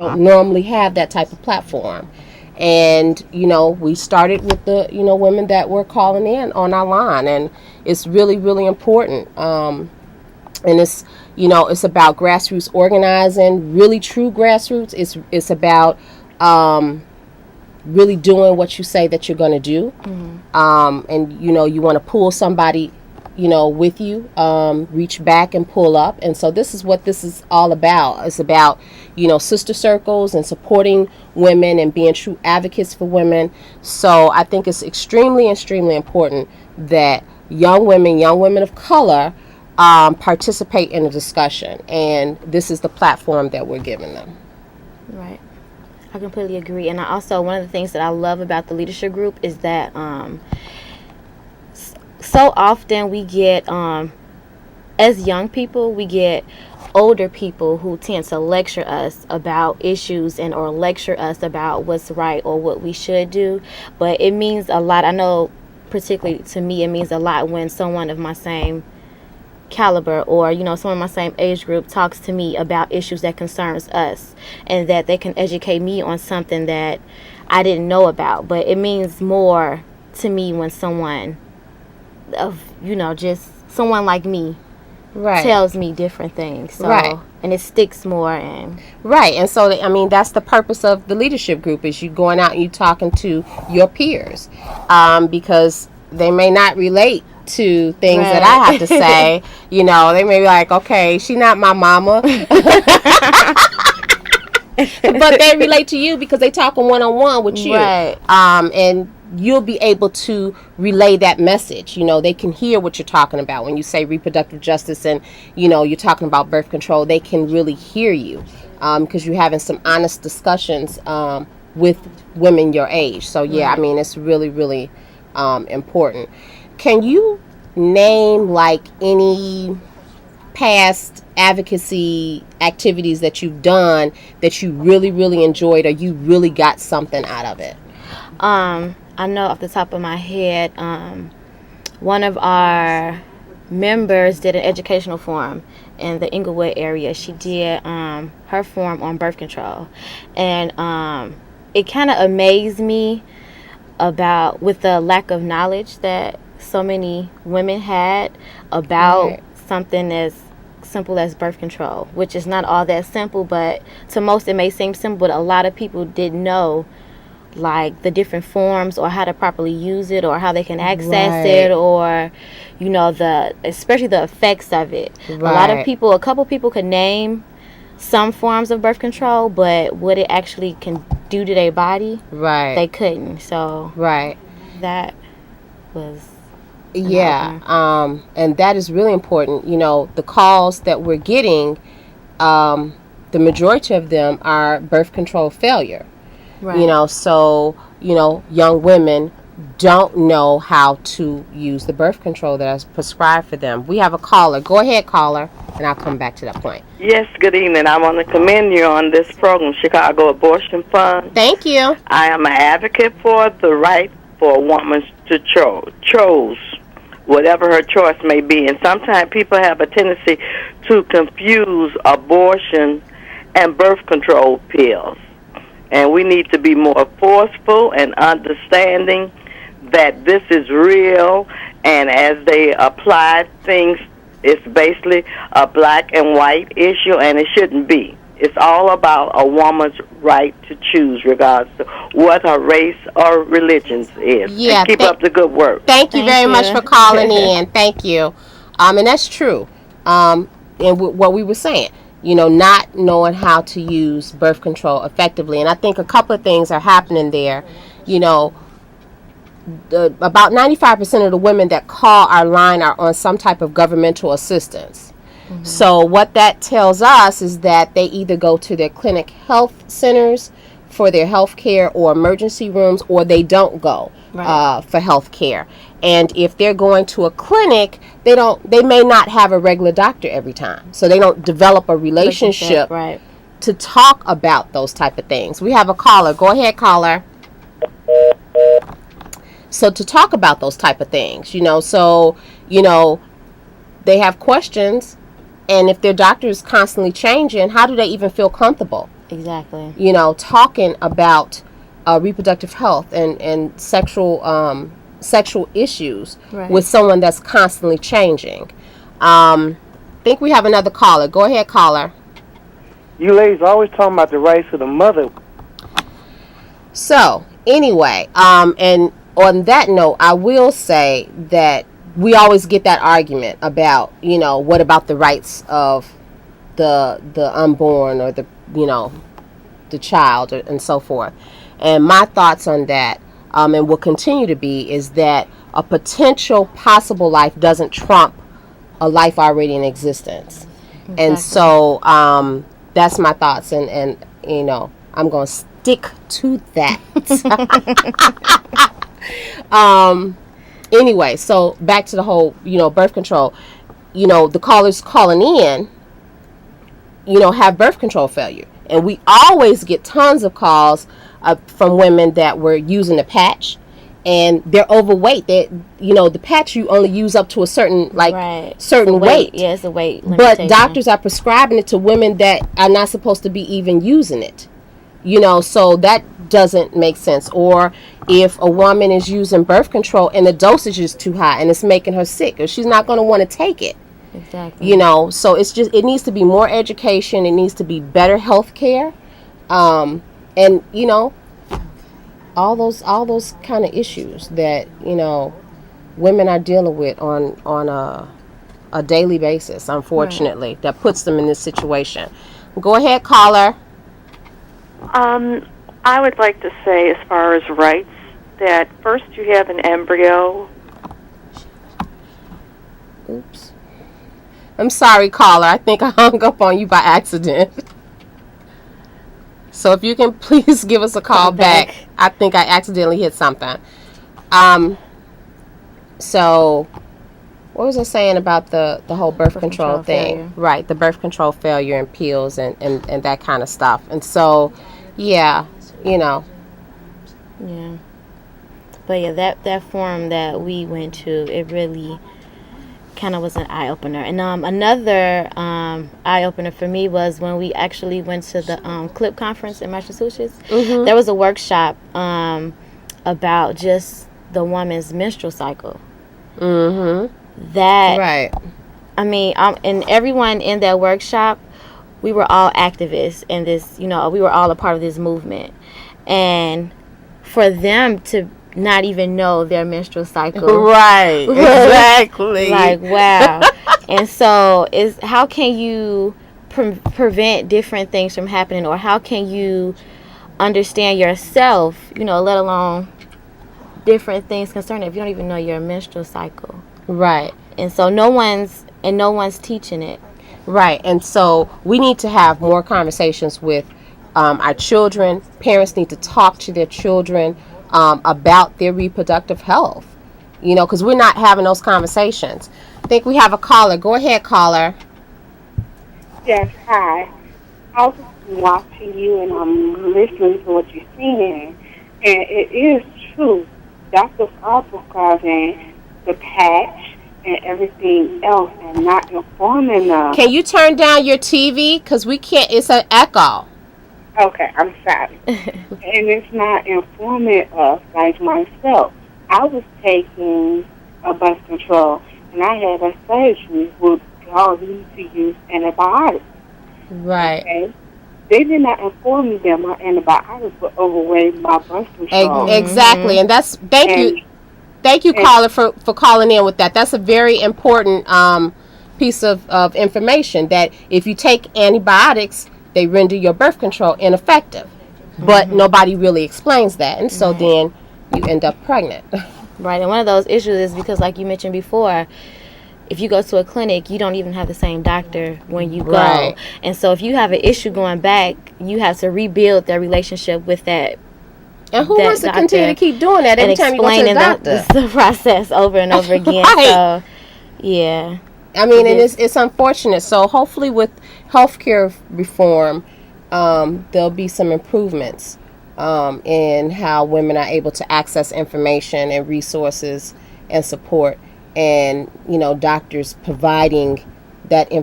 don't normally have that type of platform. And we started with the women that were calling in on our line, and it's really, really important. And it's about grassroots organizing, really true grassroots. It's about really doing what you say that you're going to do. And you want to pull somebody with you, reach back and pull up. And so this is what this is all about. It's about sister circles and supporting women and being true advocates for women. So I think it's extremely, extremely important that young women of color participate in the discussion, and this is the platform that we're giving them. Right. I completely agree. And I also, one of the things that I love about the leadership group is that so often we get, as young people, we get older people who tend to lecture us about issues or lecture us about what's right or what we should do. But it means a lot. I know, particularly to me, it means a lot when someone of my same caliber or someone in my same age group talks to me about issues that concerns us, and that they can educate me on something that I didn't know about. But it means more to me when someone of just someone like me tells me different things. So, and it sticks more. And so that's the purpose of the leadership group, is you going out and you talking to your peers, because they may not relate to things that I have to say. They may be like, okay, she not my mama. But they relate to you because they talking one-on-one with you. And you'll be able to relay that message. They can hear what you're talking about. When you say reproductive justice and, you're talking about birth control, they can really hear you, because you're having some honest discussions with women your age. So, it's really, really important. Can you name any past advocacy activities that you've done that you really, really enjoyed, or you really got something out of it? I know off the top of my head, one of our members did an educational forum in the Inglewood area. She did her forum on birth control, and it kind of amazed me with the lack of knowledge that so many women had about something as simple as birth control, which is not all that simple, but to most it may seem simple, but a lot of people didn't know the different forms or how to properly use it or how they can access it, or especially the effects of it. A couple people could name some forms of birth control, but what it actually can do to their body, they couldn't. So that was and that is really important. The calls that we're getting, the majority of them are birth control failure. So young women don't know how to use the birth control that is prescribed for them. We have a caller. Go ahead, caller, and I'll come back to that point. Yes, good evening. I want to commend you on this program, Chicago Abortion Fund. Thank you. I am an advocate for the right for a woman to choose whatever her choice may be. And sometimes people have a tendency to confuse abortion and birth control pills. And we need to be more forceful and understanding that this is real, and as they apply things, it's basically a black and white issue, and it shouldn't be. It's all about a woman's right to choose, regardless of what her race or religion is. And keep up the good work. Thank you very much for calling in. Thank you. And that's true. And what we were saying, not knowing how to use birth control effectively. And I think a couple of things are happening there. About 95% of the women that call our line are on some type of governmental assistance. So what that tells us is that they either go to their clinic health centers for their health care or emergency rooms, or they don't go for health care. And if they're going to a clinic, they may not have a regular doctor every time. So they don't develop a relationship to talk about those type of things. We have a caller. Go ahead, caller. So to talk about those type of things, they have questions. And if their doctor is constantly changing, how do they even feel comfortable Exactly. You know, talking about reproductive health and sexual issues with someone that's constantly changing. I think we have another caller. Go ahead, caller. You ladies always talking about the rights of the mother. So, anyway, and on that note, I will say that we always get that argument about, you know, what about the rights of the unborn or the, you know, the child and so forth. And my thoughts on that, and will continue to be, is that a potential possible life doesn't trump a life already in existence. Exactly. And so that's my thoughts, and you know, I'm going to stick to that. Anyway, so back to the whole, you know, birth control. You know, the callers calling in, you know, have birth control failure. And we always get tons of calls from women that were using the patch, and they're overweight. That, you know, the patch you only use up to a certain certain weight. Yeah, it's a weight But limitation. doctors are prescribing it to women that are not supposed to be even using it. You know, so that doesn't make sense. Or if a woman is using birth control and the dosage is too high and it's making her sick, or she's not going to want to take it. Exactly. You know, so it's just, it needs to be more education. It needs to be better health care. And, you know, all those kind of issues that, you know, women are dealing with on a daily basis, unfortunately, that puts them in this situation. Go ahead, caller. I would like to say, as far as rights, that first you have an embryo. Oops. I'm sorry, caller. I think I hung up on you by accident. So if you can please give us a call back. I think I accidentally hit something. So what was I saying about the whole birth control thing? Failure. Right, the birth control failure and pills and that kind of stuff. And so, yeah, you know. Yeah. But yeah, that forum that we went to, it really kind of was an eye-opener. And another eye-opener for me was when we actually went to the CLIP conference in Massachusetts. Mm-hmm. There was a workshop about just the woman's menstrual cycle. Mm-hmm. That, right. I mean, and everyone in that workshop, we were all activists in this, you know, we were all a part of this movement. And for them to not even know their menstrual cycle. Right, exactly. Like, wow. And so, how can you prevent different things from happening, or how can you understand yourself, you know, let alone different things concerning if you don't even know your menstrual cycle. Right. And so no one's teaching it. Right. And so we need to have more conversations with our children. Parents need to talk to their children about their reproductive health, you know, because we're not having those conversations. I think we have a caller. Go ahead, caller. Yes, hi. I was watching you and I'm listening to what you're saying, and it is true. Doctors are prescribing the patch and everything else and not informing us. Can you turn down your TV? Because we can't, it's an echo. Okay, I'm sorry. And it's not informing us, like myself. I was taking a birth control, and I had a surgery which caused me to use antibiotics. Right. Okay? They did not inform me that my antibiotics were overweight my birth control. Exactly, and that's, thank you, caller, for calling in with that. That's a very important piece of information, that if you take antibiotics, they render your birth control ineffective. But nobody really explains that, and so then you end up pregnant. Right, and one of those issues is because, like you mentioned before, if you go to a clinic, you don't even have the same doctor when you go. Right. And so if you have an issue going back, you have to rebuild that relationship with that. And who wants to continue to keep doing that every time you go to the doctor? The process over and over again. Right. So, yeah. I mean, and it's unfortunate. So hopefully with healthcare reform, there'll be some improvements in how women are able to access information and resources and support, and, you know, doctors providing that information